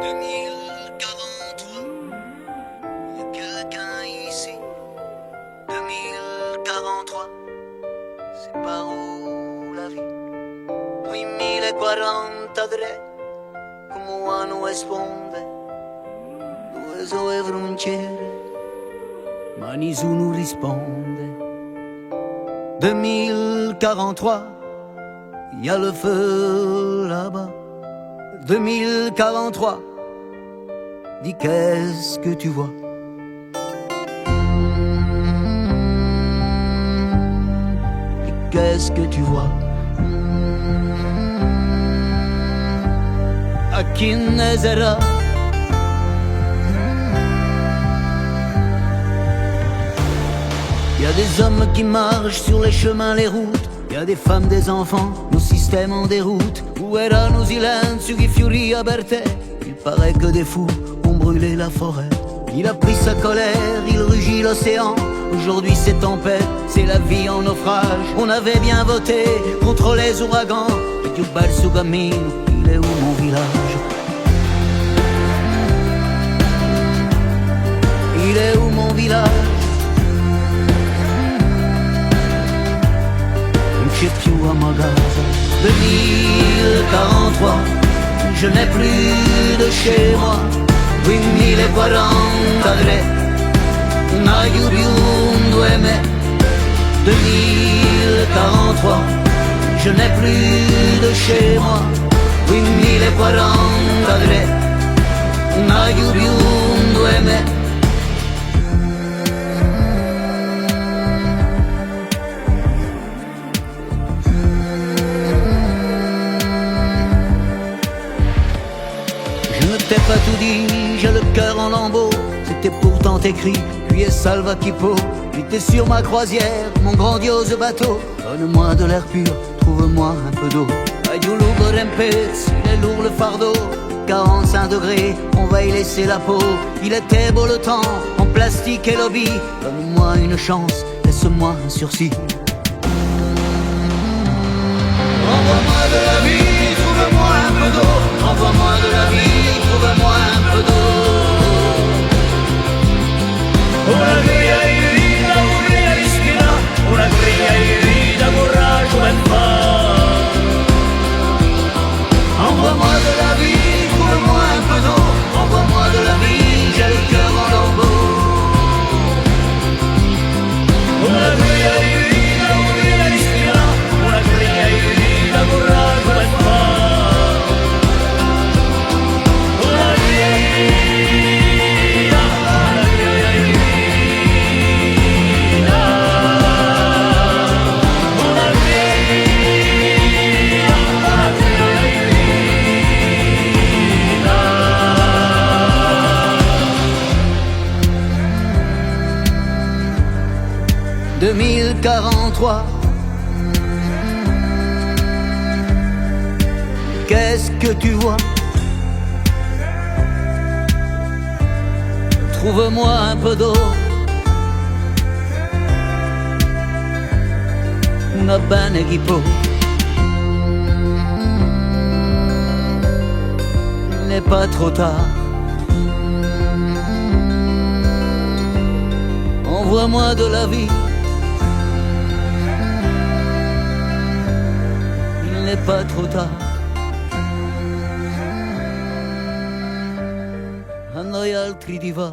2043, y a quelqu'un ici. 2043, c'est par où la vie? 2043, come hanno risponde? Due sue frontiere, ma nessuno risponde. 2043, y a le feu là-bas. 2043, dis qu'est-ce que tu vois? Dis qu'est-ce que tu vois? À Kinezera. Y a des hommes qui marchent sur les chemins, les routes. Y a des femmes, des enfants, nos systèmes en déroute. Où erano silenzio chi fiorì aperte. Il paraît que des fous ont brûlé la forêt. Il a pris sa colère, il rugit l'océan. Aujourd'hui c'est tempête, c'est la vie en naufrage. On avait bien voté contre les ouragans. Et Dieu bel su cammino, il est où mon village? Il est où mon village? Non c'è più a Magaza. 2043, je n'ai plus de chez moi. 2043, non ho più un 2043, je n'ai plus de chez moi. 2043, non ho più un Je ne t'ai pas tout dit, j'ai le cœur en lambeaux. C'était pourtant écrit, lui et Salva Kipo. J'étais sur ma croisière, mon grandiose bateau. Donne-moi de l'air pur, trouve-moi un peu d'eau. Aïdoulou Borempes, il est lourd le fardeau. 45 degrés, on va y laisser la peau. Il était beau le temps, en plastique et lobby. Donne-moi une chance, laisse-moi un sursis. Envoie-moi de la vie, trouve-moi un peu d'eau. Envoie-moi de la vie, trouve-moi un peu d'eau. Una cria di vita, una ispira, una cria di vita, coraggio ben fa. Envoie-moi de la vie, trouve-moi un peu d'eau. Envoie-moi de la vie, j'ai le cœur en lambeaux. Una cria di vita, una ispira, una cria di vita, coraggio ben fa. Una cria di vita, una cria di vita, una cria di vita, una cria di vita. 2043, qu'est-ce que tu vois? Trouve-moi un peu d'eau. Una bene Kipo. Il n'est pas trop tard. Envoie-moi de la vie. Il n'est pas trop tard. A noi altri ti va.